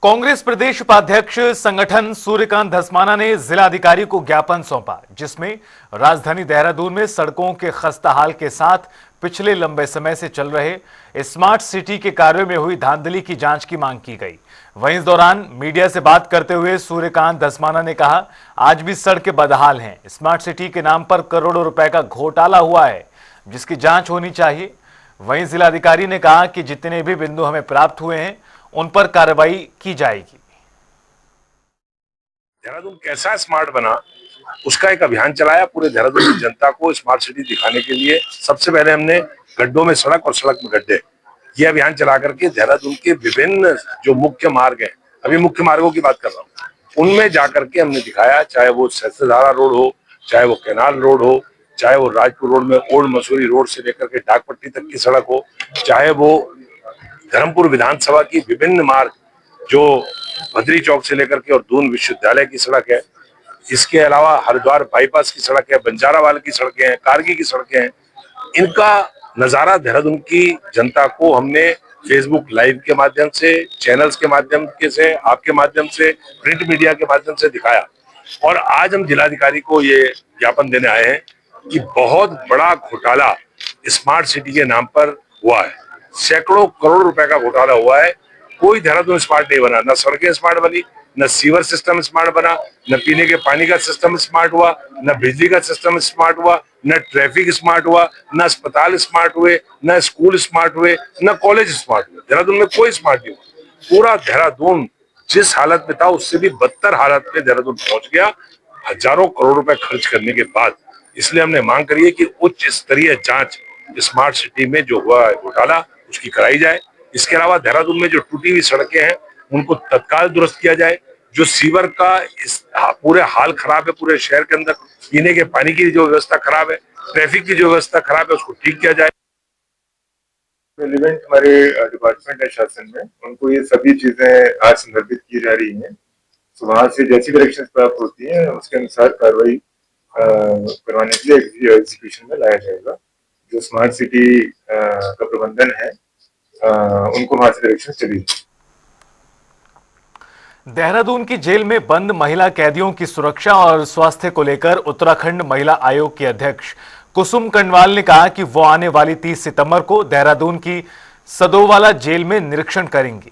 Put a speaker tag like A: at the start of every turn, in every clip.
A: कांग्रेस प्रदेश उपाध्यक्ष संगठन सूर्यकांत धस्माना ने जिलाधिकारी को ज्ञापन सौंपा, जिसमें राजधानी देहरादून में सड़कों के खस्ताहाल के साथ पिछले लंबे समय से चल रहे स्मार्ट सिटी के कार्यों में हुई धांधली की जांच की मांग की गई। वहीं इस दौरान मीडिया से बात करते हुए सूर्यकांत धस्माना ने कहा, आज भी सड़कें बदहाल हैं। स्मार्ट सिटी के नाम पर करोड़ों रुपए का घोटाला हुआ है, जिसकी जांच होनी चाहिए। वहीं जिलाधिकारी ने कहा कि जितने भी बिंदु हमें प्राप्त हुए हैं उन पर कार्रवाई की जाएगी।
B: देहरादून कैसा स्मार्ट बना, उसका एक अभियान चलाया। पूरे देहरादून की जनता को स्मार्ट सिटी दिखाने के लिए सबसे पहले हमने गड्ढों में सड़क और सड़क में गड्ढे, ये अभियान चला करके देहरादून के विभिन्न जो मुख्य मार्ग हैं, अभी मुख्य मार्गों की बात कर रहा हूँ, उनमें जाकर के हमने दिखाया, चाहे वो सहस्त्रधारा रोड हो, चाहे वो कैनाल रोड हो, चाहे वो राजपुर रोड में ओल्ड मसूरी रोड से लेकर के डाकपट्टी तक की सड़क हो, चाहे वो धर्मपुर विधानसभा की विभिन्न मार्ग जो भद्री चौक से लेकर के और दून विश्वविद्यालय की सड़क है, इसके अलावा हरिद्वार बाईपास की सड़क है, बंजारावाल की सड़कें हैं, कारगी की सड़कें हैं, इनका नजारा देहरादून की जनता को हमने फेसबुक लाइव के माध्यम से, चैनल्स के माध्यम से, आपके माध्यम से, प्रिंट मीडिया के माध्यम से दिखाया। और आज हम जिलाधिकारी को ये ज्ञापन देने आए हैं कि बहुत बड़ा घोटाला स्मार्ट सिटी के नाम पर हुआ है। सैकड़ों करोड़ रुपए का घोटाला हुआ है। कोई देहरादून स्मार्ट नहीं बना, न सड़कें स्मार्ट बनी, न सीवर सिस्टम स्मार्ट बना, न पीने के पानी का सिस्टम स्मार्ट हुआ, न बिजली का सिस्टम स्मार्ट हुआ, न ट्रैफिक स्मार्ट हुआ, न अस्पताल स्मार्ट हुए, न स्कूल स्मार्ट हुए, न कॉलेज स्मार्ट हुए। देहरादून में कोई स्मार्ट नहीं हुआ। पूरा देहरादून जिस हालत में था उससे भी बदतर हालत में देहरादून पहुंच गया, हजारों करोड़ रुपए खर्च करने के बाद। इसलिए हमने मांग करी है कि उच्च स्तरीय जांच स्मार्ट सिटी में जो हुआ है घोटाला, उसकी कराई जाए। इसके अलावा देहरादून में जो टूटी हुई सड़कें हैं उनको तत्काल दुरुस्त किया जाए। जो सीवर का पूरे हाल खराब है, पूरे शहर के अंदर पीने के पानी की जो व्यवस्था खराब है, ट्रैफिक की जो व्यवस्था खराब है, उसको ठीक किया जाए।
C: रेलिवेंट हमारे डिपार्टमेंट है शासन में, उनको ये सभी चीजें आज संदर्भित की जा रही हैं। तो वहां से जैसी डायरेक्शन प्राप्त होती है उसके अनुसार कार्रवाई करवाने के लिए एग्जीक्यूशन में लाया जाएगा। जो स्मार्ट सिटी का प्रबंधन है उनको वहां से डायरेक्शन चली।
A: देहरादून की जेल में बंद महिला कैदियों की सुरक्षा और स्वास्थ्य को लेकर उत्तराखंड महिला आयोग की अध्यक्ष कुसुम कंडवाल ने कहा कि वो आने वाली 30 सितंबर को देहरादून की सदोवाला जेल में निरीक्षण करेंगी।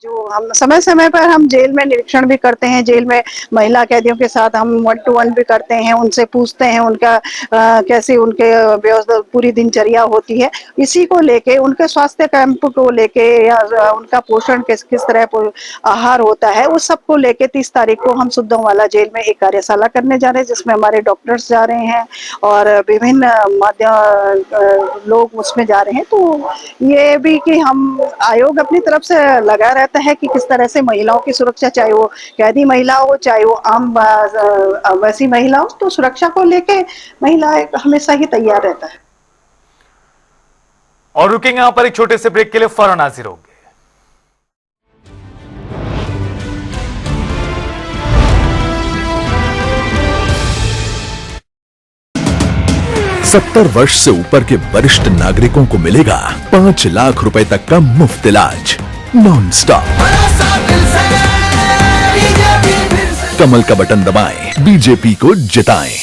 D: जो हम समय समय पर हम जेल में निरीक्षण भी करते हैं, जेल में महिला कैदियों के साथ हम 1-to-1 भी करते हैं, उनसे पूछते हैं उनका कैसे उनके व्यवस्था पूरी दिनचर्या होती है। इसी को लेके उनके स्वास्थ्य कैंप को लेके या उनका पोषण किस तरह आहार होता है, उस सब को लेके 30 तारीख को हम सुद्धोवाला जेल में एक कार्यशाला करने जा रहे हैं, जिसमें हमारे डॉक्टर्स जा रहे हैं और विभिन्न माध्यम लोग उसमें जा रहे हैं। तो ये भी कि हम आयोग अपनी तरफ से लगा रहता है कि किस तरह से महिलाओं की सुरक्षा, चाहे वो कैदी महिला हो, चाहे वो आम वैसी महिला हो, तो सुरक्षा को लेके महिला हमेशा ही तैयार रहता है।
A: और रुकेंगे यहां पर एक छोटे से ब्रेक के लिए, फौरन हाजिर होंगे।
E: 70 वर्ष से ऊपर के वरिष्ठ नागरिकों को मिलेगा 5 लाख रुपए तक का मुफ्त इलाज नॉन स्टॉप। कमल का बटन दबाएं, बीजेपी को जिताएं।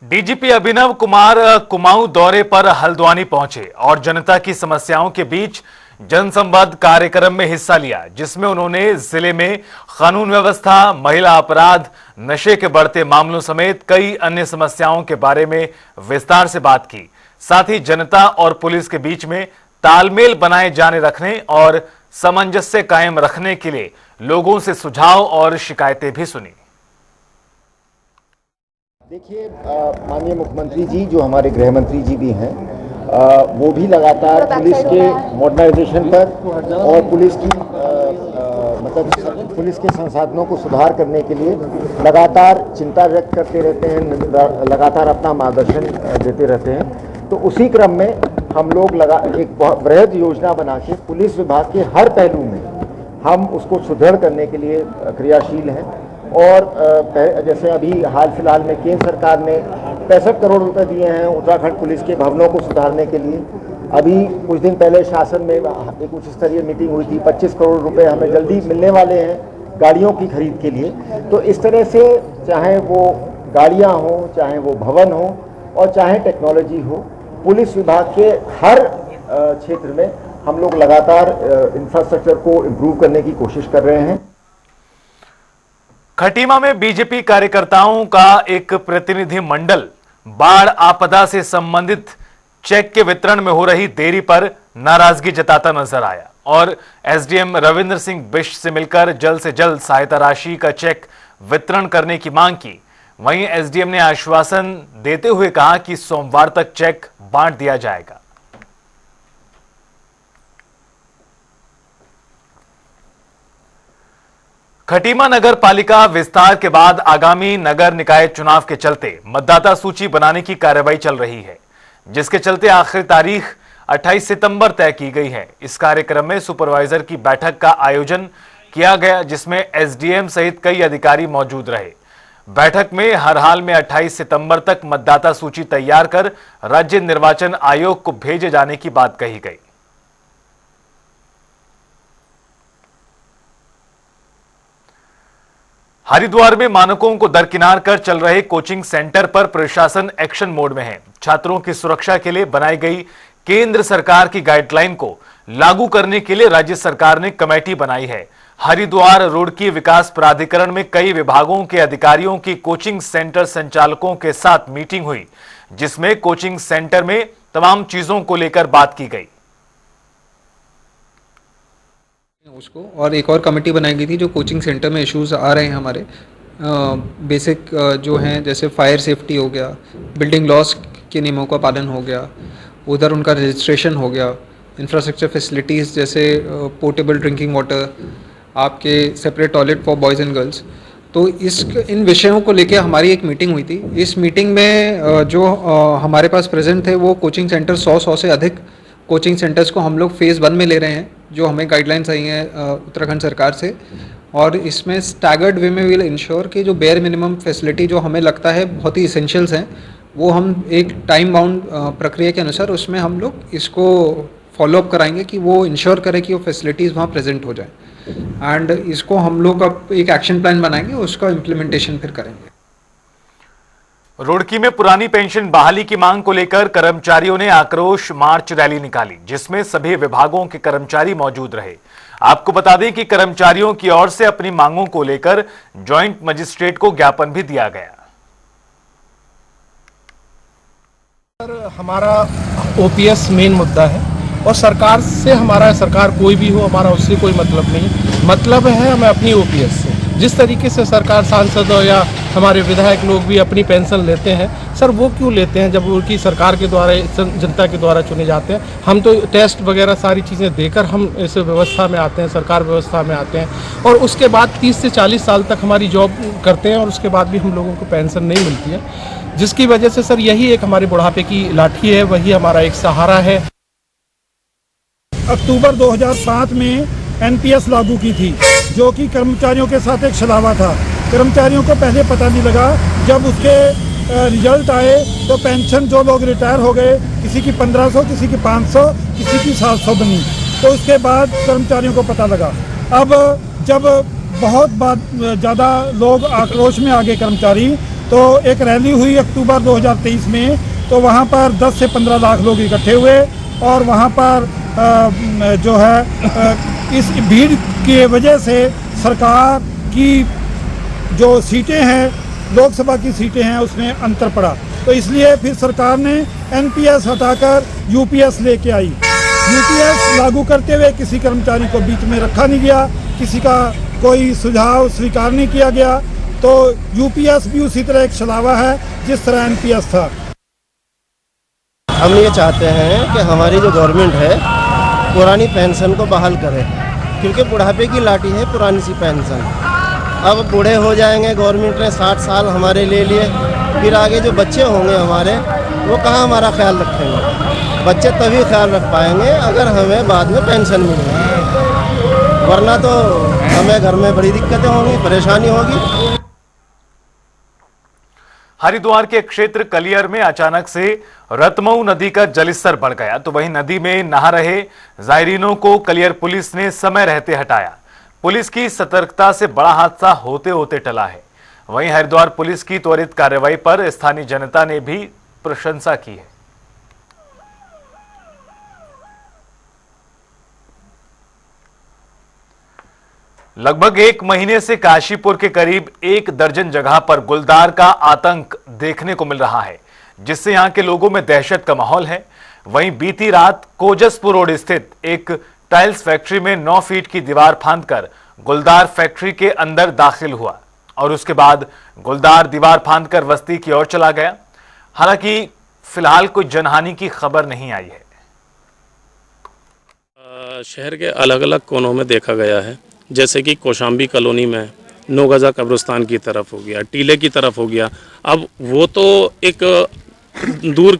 A: डीजीपी अभिनव कुमार कुमाऊं दौरे पर हल्द्वानी पहुंचे और जनता की समस्याओं के बीच जनसंवाद कार्यक्रम में हिस्सा लिया, जिसमें उन्होंने जिले में कानून व्यवस्था, महिला अपराध, नशे के बढ़ते मामलों समेत कई अन्य समस्याओं के बारे में विस्तार से बात की। साथ ही जनता और पुलिस के बीच में तालमेल बनाए जाने रखने और सामंजस्य कायम रखने के लिए लोगों से सुझाव और शिकायतें भी सुनी।
F: देखिए, माननीय मुख्यमंत्री जी जो हमारे गृह मंत्री जी भी हैं, वो भी लगातार पुलिस के मॉडर्नाइजेशन पर और पुलिस की मतलब पुलिस के संसाधनों को सुधार करने के लिए लगातार चिंता व्यक्त करते रहते हैं, लगातार अपना मार्गदर्शन देते रहते हैं। तो उसी क्रम में हम लोग एक बहुत बृहद योजना बना के पुलिस विभाग के हर पहलू में हम उसको सुदृढ़ करने के लिए क्रियाशील हैं। और जैसे अभी हाल फिलहाल में केंद्र सरकार ने 65 करोड़ रुपए दिए हैं उत्तराखंड पुलिस के भवनों को सुधारने के लिए। अभी कुछ दिन पहले शासन में एक उच्च स्तरीय मीटिंग हुई थी, 25 करोड़ रुपए हमें जल्दी मिलने वाले हैं गाड़ियों की खरीद के लिए। तो इस तरह से चाहे वो गाड़ियां हो, चाहे वो भवन हो और चाहे टेक्नोलॉजी हो, पुलिस विभाग के हर क्षेत्र में हम लोग लगातार इंफ्रास्ट्रक्चर को इम्प्रूव करने की कोशिश कर रहे हैं।
A: खटीमा में बीजेपी कार्यकर्ताओं का एक प्रतिनिधि मंडल बाढ़ आपदा से संबंधित चेक के वितरण में हो रही देरी पर नाराजगी जताता नजर आया और एसडीएम रविंद्र सिंह बिष्ट से मिलकर जल्द से जल्द सहायता राशि का चेक वितरण करने की मांग की। वहीं एसडीएम ने आश्वासन देते हुए कहा कि सोमवार तक चेक बांट दिया जाएगा। खटीमा नगर पालिका विस्तार के बाद आगामी नगर निकाय चुनाव के चलते मतदाता सूची बनाने की कार्रवाई चल रही है, जिसके चलते आखिरी तारीख 28 सितंबर तय की गई है। इस कार्यक्रम में सुपरवाइजर की बैठक का आयोजन किया गया, जिसमें एसडीएम सहित कई अधिकारी मौजूद रहे। बैठक में हर हाल में 28 सितंबर तक मतदाता सूची तैयार कर राज्य निर्वाचन आयोग को भेजे जाने की बात कही गई। हरिद्वार में मानकों को दरकिनार कर चल रहे कोचिंग सेंटर पर प्रशासन एक्शन मोड में है। छात्रों की सुरक्षा के लिए बनाई गई केंद्र सरकार की गाइडलाइन को लागू करने के लिए राज्य सरकार ने कमेटी बनाई है। हरिद्वार रुड़की विकास प्राधिकरण में कई विभागों के अधिकारियों की कोचिंग सेंटर संचालकों के साथ मीटिंग हुई, जिसमें कोचिंग सेंटर में तमाम चीजों को लेकर बात की गई।
G: उसको और एक और कमेटी बनाई गई थी जो कोचिंग सेंटर में इश्यूज आ रहे हैं हमारे बेसिक जो हैं, जैसे फायर सेफ्टी हो गया, बिल्डिंग लॉस के नियमों का पालन हो गया, उधर उनका रजिस्ट्रेशन हो गया, इंफ्रास्ट्रक्चर फैसिलिटीज़ जैसे पोर्टेबल ड्रिंकिंग वाटर, आपके separate toilet for boys and girls. तो इन विषयों को लेके हमारी एक मीटिंग हुई थी। इस मीटिंग में जो हमारे पास प्रेजेंट थे वो कोचिंग सेंटर 100 से अधिक कोचिंग सेंटर्स को हम लोग फेज़ 1 में ले रहे हैं, जो हमें गाइडलाइंस आई हैं उत्तराखंड सरकार से। और इसमें स्टैगर्ड वे में विल इंश्योर कि जो बेयर मिनिमम फैसिलिटी जो हमें लगता है बहुत ही इसेंशियल्स हैं, वो हम एक टाइम बाउंड प्रक्रिया के अनुसार उसमें हम लोग इसको फॉलोअप कराएंगे कि वो इंश्योर करें कि वो फैसिलिटीज़ वहाँ प्रेजेंट हो जाए। एंड इसको हम लोग अब एक एक्शन प्लान बनाएंगे, उसका इम्प्लीमेंटेशन फिर करेंगे।
A: रुड़की में पुरानी पेंशन बहाली की मांग को लेकर कर्मचारियों ने आक्रोश मार्च रैली निकाली, जिसमें सभी विभागों के कर्मचारी मौजूद रहे। आपको बता दें कि कर्मचारियों की ओर से अपनी मांगों को लेकर जॉइंट मजिस्ट्रेट को ज्ञापन भी दिया गया।
H: हमारा ओपीएस मेन मुद्दा है और सरकार कोई भी हो, हमारा उससे कोई मतलब नहीं। मतलब है हमें अपनी ओपीएस से। जिस तरीके से सरकार सांसद या हमारे विधायक लोग भी अपनी पेंशन लेते हैं, सर वो क्यों लेते हैं जब उनकी सरकार के द्वारा, जनता के द्वारा चुने जाते हैं। हम तो टेस्ट वगैरह सारी चीज़ें देकर हम इस व्यवस्था में आते हैं, सरकार व्यवस्था में आते हैं, और उसके बाद 30 से 40 साल तक हमारी जॉब करते हैं और उसके बाद भी हम लोगों को पेंशन नहीं मिलती है, जिसकी वजह से सर यही एक हमारे बुढ़ापे की लाठी है, वही हमारा एक सहारा है।
I: अक्टूबर 2007 में एनपीएस लागू की थी, जो कि कर्मचारियों के साथ एक छलावा था। कर्मचारियों को पहले पता नहीं लगा, जब उसके रिजल्ट आए तो पेंशन जो लोग रिटायर हो गए, किसी की 1500, किसी की 500, किसी की 700 बनी। तो उसके बाद कर्मचारियों को पता लगा। अब जब बहुत ज़्यादा लोग आक्रोश में आ गए कर्मचारी, तो एक रैली हुई अक्टूबर 2023 में, तो वहाँ पर 10 से 15 लाख लोग इकट्ठे हुए और वहाँ पर जो है इस भीड़ की वजह से सरकार की जो सीटें हैं, लोकसभा की सीटें हैं, उसमें अंतर पड़ा। तो इसलिए फिर सरकार ने एनपीएस हटाकर यूपीएस लेके आई। यूपीएस लागू करते हुए किसी कर्मचारी को बीच में रखा नहीं गया, किसी का कोई सुझाव स्वीकार नहीं किया गया। तो यूपीएस भी उसी तरह एक छलावा है जिस तरह एनपीएस था।
J: हम ये चाहते हैं कि हमारी जो गवर्नमेंट है पुरानी पेंशन को बहाल करे, क्योंकि बुढ़ापे की लाठी है पुरानी सी पेंशन। अब बूढ़े हो जाएंगे, गवर्नमेंट ने 60 साल हमारे ले लिए, फिर आगे जो बच्चे होंगे हमारे, वो कहाँ हमारा ख्याल रखेंगे। बच्चे तभी ख्याल रख पाएंगे अगर हमें बाद में पेंशन मिलेगी, वरना तो हमें घर में बड़ी दिक्कतें होंगी, परेशानी होगी।
A: हरिद्वार के क्षेत्र कलियर में अचानक से रतमऊ नदी का जलस्तर बढ़ गया, तो वहीं नदी में नहा रहे जायरीनों को कलियर पुलिस ने समय रहते हटाया। पुलिस की सतर्कता से बड़ा हादसा होते होते टला है। वहीं हरिद्वार पुलिस की त्वरित कार्रवाई पर स्थानीय जनता ने भी प्रशंसा की है। लगभग 1 महीने से काशीपुर के करीब 1 दर्जन जगह पर गुलदार का आतंक देखने को मिल रहा है, जिससे यहां के लोगों में दहशत का माहौल है। वहीं बीती रात कोजसपुर रोड स्थित एक टाइल्स फैक्ट्री में 9 फीट की दीवार फांदकर गुलदार फैक्ट्री के अंदर दाखिल हुआ और उसके बाद गुलदार दीवार फांदकर बस्ती की ओर चला गया। हालांकि फिलहाल कोई जनहानि की खबर नहीं आई है।
K: शहर के अलग अलग कोनों में देखा गया है, जैसे कि कौशाम्बी कॉलोनी में 9 गज़ा कब्रिस्तान की तरफ हो गया, टीले की तरफ हो गया। अब वो तो एक दूर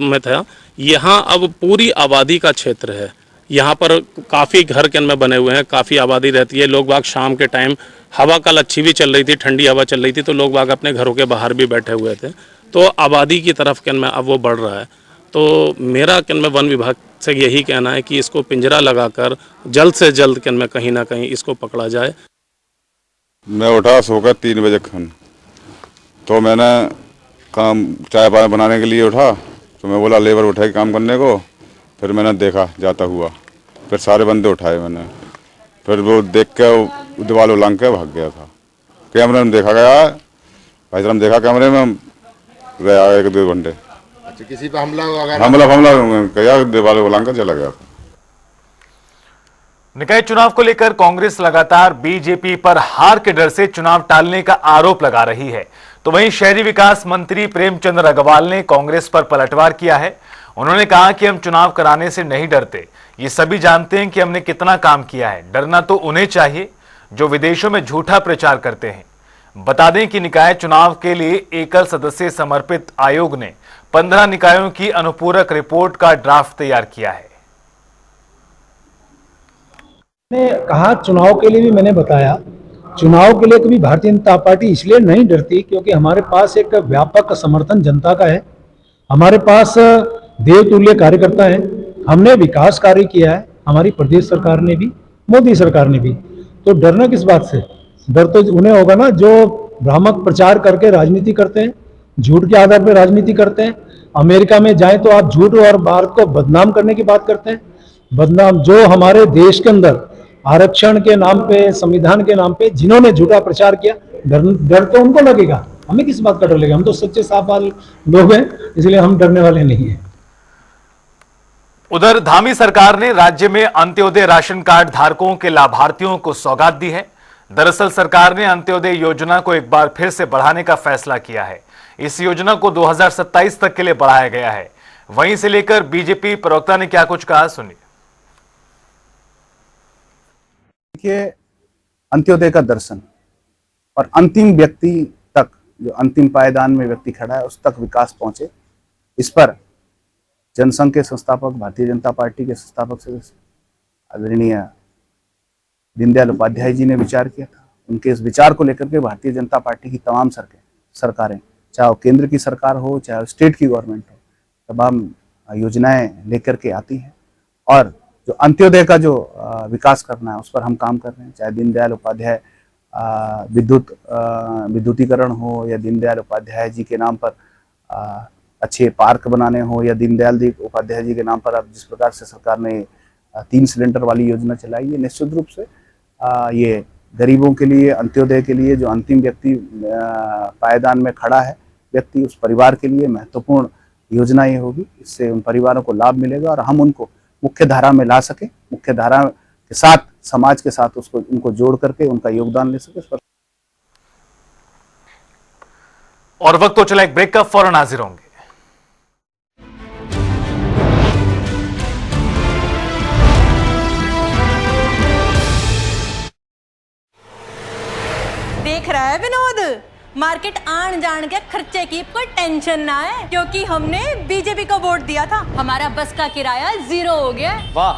K: में था, यहाँ अब पूरी आबादी का क्षेत्र है। यहाँ पर काफ़ी घर के में बने हुए हैं, काफ़ी आबादी रहती है। लोग बाग शाम के टाइम हवा कल अच्छी भी चल रही थी, ठंडी हवा चल रही थी, तो लोग बाग अपने घरों के बाहर भी बैठे हुए थे। तो आबादी की तरफ के में अब वो बढ़ रहा है। तो मेरा के में वन विभाग से यही कहना है कि इसको पिंजरा लगाकर जल्द से जल्द के में कहीं ना कहीं इसको पकड़ा जाए।
L: मैं उठा सोकर 3 बजे खन, तो मैंने काम चाय पानी बनाने के लिए उठा, तो मैं बोला लेबर उठाए काम करने को। फिर मैंने देखा जाता हुआ, फिर सारे बंदे उठाए मैंने, फिर वो देख के दीवार उलांग के भाग गया था। कैमरे में देखा गया भाई साहब, देखा कैमरे में गया 1-2 घंटे।
F: अच्छा, किसी पे हमला
L: किया, दीवार उलांग कर चला गया था।
A: निकाय चुनाव को लेकर कांग्रेस लगातार बीजेपी पर हार के डर से चुनाव टालने का आरोप लगा रही है, तो वहीं शहरी विकास मंत्री प्रेमचंद अग्रवाल ने कांग्रेस पर पलटवार किया है। उन्होंने कहा कि हम चुनाव कराने से नहीं डरते, ये सभी जानते हैं कि हमने कितना काम किया है। डरना तो उन्हें चाहिए जो विदेशों में झूठा प्रचार करते हैं। बता दें कि निकाय चुनाव के लिए एकल सदस्य समर्पित आयोग ने 15 निकायों की अनुपूरक रिपोर्ट का ड्राफ्ट तैयार किया है।
I: मैंने कहा, चुनाव के लिए भी मैंने बताया, चुनाव के लिए कभी भारतीय जनता पार्टी इसलिए नहीं डरती क्योंकि हमारे पास एक व्यापक समर्थन जनता का है, हमारे पास देवतुल्य कार्यकर्ता हैं, हमने विकास कार्य किया है, हमारी प्रदेश सरकार ने भी, मोदी सरकार ने भी। तो डरना किस बात से? डर तो उन्हें होगा ना जो भ्रामक प्रचार करके राजनीति करते हैं, झूठ के आधार पर राजनीति करते हैं। अमेरिका में जाए तो आप झूठ और भारत को बदनाम करने की बात करते हैं। बदनाम जो हमारे देश के अंदर आरक्षण के नाम पे, संविधान के नाम पे जिन्होंने झूठा प्रचार किया, डर तो उनको लगेगा, हमें किस बात का डर लगेगा? हम तो सच्चे साफ वाले लोग हैं, इसलिए हम डरने वाले नहीं हैं।
A: उधर धामी सरकार ने राज्य में अंत्योदय राशन कार्ड धारकों के लाभार्थियों को सौगात दी है। दरअसल सरकार ने अंत्योदय योजना को एक बार फिर से बढ़ाने का फैसला किया है। इस योजना को 2027 तक के लिए बढ़ाया गया है। वहीं से लेकर बीजेपी प्रवक्ता ने क्या कुछ कहा, सुनिए।
M: देखिए, अंत्योदय का दर्शन और अंतिम व्यक्ति तक, जो अंतिम पायदान में व्यक्ति खड़ा है, उस तक विकास पहुंचे, इस पर जनसंघ के संस्थापक, भारतीय जनता पार्टी के संस्थापक सदस्य आदरणीय दीनदयाल उपाध्याय जी ने विचार किया था। उनके इस विचार को लेकर के भारतीय जनता पार्टी की तमाम सरकारें, चाहे वो केंद्र की सरकार हो, चाहे स्टेट की गवर्नमेंट हो, तमाम योजनाएं लेकर के आती हैं। और जो अंत्योदय का जो विकास करना है, उस पर हम काम कर रहे हैं। चाहे दीनदयाल उपाध्याय विद्युतीकरण हो, या दीनदयाल उपाध्याय जी के नाम पर अच्छे पार्क बनाने हो, या दीनदयाल उपाध्याय जी के नाम पर अब जिस प्रकार से सरकार ने 3 सिलेंडर वाली योजना चलाई है, निश्चित रूप से ये गरीबों के लिए, अंत्योदय के लिए, जो अंतिम व्यक्ति पायदान में खड़ा है व्यक्ति, उस परिवार के लिए महत्वपूर्ण योजना ये होगी। इससे उन परिवारों को लाभ मिलेगा और हम उनको मुख्य धारा में ला सके, मुख्य धारा के साथ, समाज के साथ उसको, उनको जोड़ करके उनका योगदान ले सके।
A: और वक्त तो चला एक ब्रेक का, फौरन हाजिर होंगे।
N: देख रहा है विनोद, मार्केट आन जान के खर्चे की कोई टेंशन ना है, क्योंकि हमने बीजेपी को वोट दिया था। हमारा बस का किराया 0 हो गया।
O: वाह,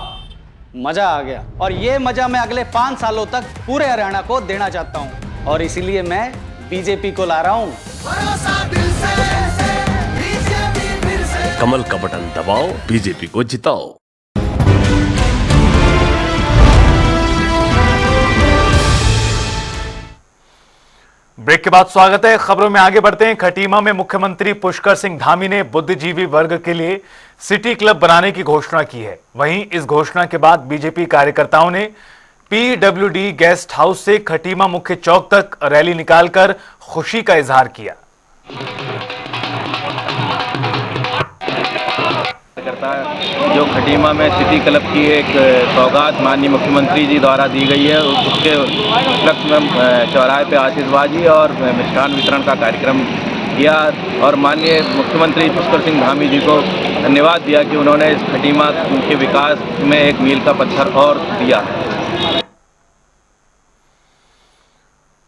O: मजा आ गया। और ये मजा मैं अगले 5 सालों तक पूरे हरियाणा को देना चाहता हूँ, और इसीलिए मैं बीजेपी को ला रहा हूँ।
E: कमल का बटन दबाओ, बीजेपी को जिताओ।
A: ब्रेक के बाद स्वागत है। खबरों में आगे बढ़ते हैं। खटीमा में मुख्यमंत्री पुष्कर सिंह धामी ने बुद्धिजीवी वर्ग के लिए सिटी क्लब बनाने की घोषणा की है। वहीं इस घोषणा के बाद बीजेपी कार्यकर्ताओं ने पीडब्ल्यूडी गेस्ट हाउस से खटीमा मुख्य चौक तक रैली निकालकर खुशी का इजहार किया।
P: जो खटीमा में सिटी क्लब की एक सौगात माननीय मुख्यमंत्री जी द्वारा दी गई है, उसके उपलक्ष्य में चौराहे पे आतिशबाजी और मिष्ठान वितरण का कार्यक्रम किया और माननीय मुख्यमंत्री पुष्कर सिंह धामी जी को धन्यवाद दिया कि उन्होंने इस खटीमा के विकास में एक मील का पत्थर और दिया है।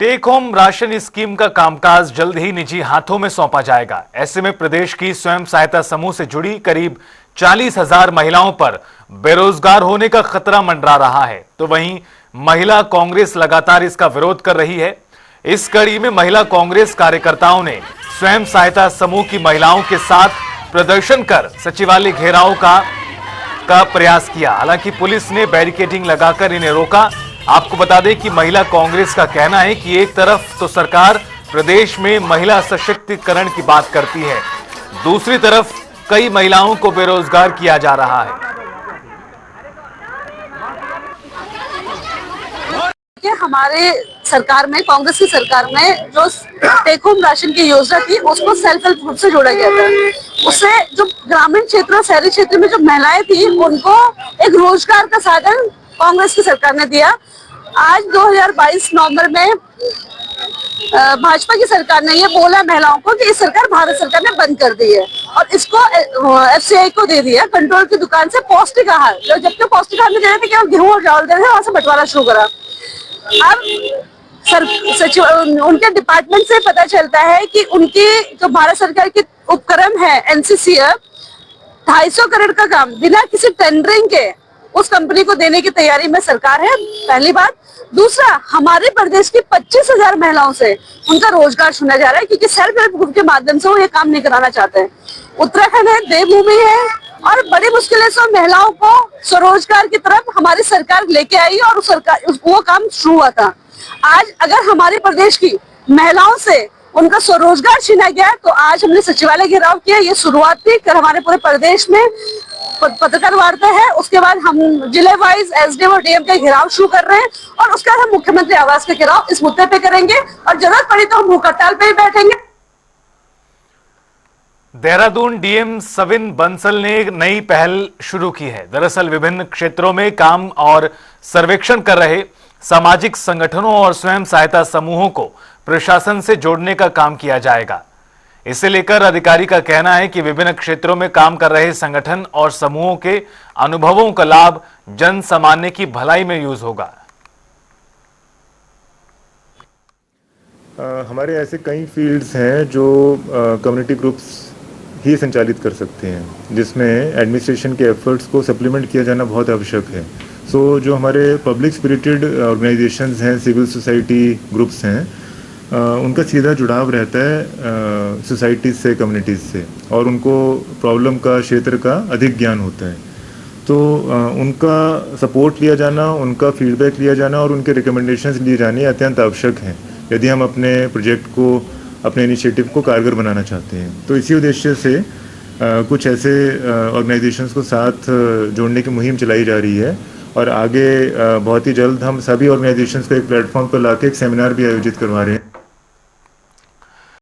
A: टेक होम राशन स्कीम का कामकाज जल्द ही निजी हाथों में सौंपा जाएगा। ऐसे में प्रदेश की स्वयं सहायता समूह से जुड़ी करीब 40,000 महिलाओं पर बेरोजगार होने का खतरा मंडरा रहा है, तो वहीं महिला कांग्रेस लगातार इसका विरोध कर रही है। इस कड़ी में महिला कांग्रेस कार्यकर्ताओं ने स्वयं सहायता समूह की महिलाओं के साथ प्रदर्शन कर सचिवालय घेराव का प्रयास किया। हालांकि पुलिस ने बैरिकेडिंग लगाकर इन्हें रोका। आपको बता दें कि महिला कांग्रेस का कहना है कि एक तरफ तो सरकार प्रदेश में महिला सशक्तिकरण की बात करती है, दूसरी तरफ कई महिलाओं को बेरोजगार किया जा रहा है।
Q: हमारे सरकार में, कांग्रेस की सरकार में जो टेक होम राशन की योजना थी उसको सेल्फ हेल्प ग्रुप से जोड़ा गया था। उससे जो ग्रामीण क्षेत्र और शहरी क्षेत्र में जो महिलाएं थी उनको एक रोजगार का साधन कांग्रेस की सरकार ने दिया। आज 2022 नवंबर में भाजपा की सरकार ने ये बोला महिलाओं को कि इस सरकार भारत सरकार ने बंद कर दी है और इसको एफसीआई को दे दिया, कंट्रोल की दुकान से पौष्टिक आहार, जबकि पौष्टिक आहार में दे रहे थे केवल गेहूं और चावल दे रहे थे, वहां से बंटवारा शुरू करा। अब सचिव उनके डिपार्टमेंट से पता चलता है कि उनकी जो भारत सरकार की उपक्रम है एनसीसीएफ 250 करोड़ का काम बिना किसी टेंडरिंग के उस कंपनी को देने की तैयारी में सरकार है, पहली बात। दूसरा, हमारे प्रदेश की 25,000 महिलाओं से उनका रोजगार छीना जा रहा है क्योंकि सेल्फ हेल्प ग्रुप के माध्यम से वो ये काम नहीं कराना चाहते हैं। उत्तराखंड है, देवभूमि है और बड़ी मुश्किलों से महिलाओं को स्वरोजगार की तरफ हमारी सरकार लेके आई और वो काम शुरू हुआ था। आज अगर हमारे प्रदेश की महिलाओं से उनका स्वरोजगार छीना गया तो आज हमने सचिवालय घेराव किया। ये शुरुआत थी, फिर हमारे पूरे प्रदेश में पत्रकार वार्ता है, उसके बाद हम जिले वाइज एसडीएम और डीएम का घेराव शुरू कर रहे हैं और उसके बाद हम मुख्यमंत्री आवास का घेराव इस मुद्दे पे करेंगे और जरूरत पड़ी तो हम भूख हड़ताल पे ही बैठेंगे।
A: देहरादून डीएम सविन बंसल ने एक नई पहल शुरू की है। दरअसल विभिन्न क्षेत्रों में काम और सर्वेक्षण कर रहे सामाजिक संगठनों और स्वयं सहायता समूहों को प्रशासन से जोड़ने का काम किया जाएगा। इसे लेकर अधिकारी का कहना है कि विभिन्न क्षेत्रों में काम कर रहे संगठन और समूहों के अनुभवों का लाभ जन सामान्य की भलाई में यूज होगा।
C: हमारे ऐसे कई फील्ड्स हैं जो कम्युनिटी ग्रुप्स ही संचालित कर सकते हैं, जिसमें एडमिनिस्ट्रेशन के एफर्ट्स को सप्लीमेंट किया जाना बहुत आवश्यक है। जो हमारे पब्लिक स्पिरिटेड ऑर्गेनाइजेशंस हैं, सिविल सोसाइटी ग्रुप्स हैं, उनका सीधा जुड़ाव रहता है सोसाइटीज़ से, कम्युनिटीज़ से, और उनको प्रॉब्लम का, क्षेत्र का अधिक ज्ञान होता है। तो उनका सपोर्ट लिया जाना, उनका फीडबैक लिया जाना और उनके रिकमेंडेशंस लिए जाने अत्यंत आवश्यक हैं यदि हम अपने प्रोजेक्ट को, अपने इनिशिएटिव को कारगर बनाना चाहते हैं। तो इसी उद्देश्य से कुछ ऐसे ऑर्गेनाइजेशंस को साथ जोड़ने की मुहिम चलाई जा रही है और आगे बहुत ही जल्द हम सभी ऑर्गेनाइजेशंस को एक प्लेटफॉर्म पर लाके एक सेमिनार भी आयोजित करवा रहे हैं।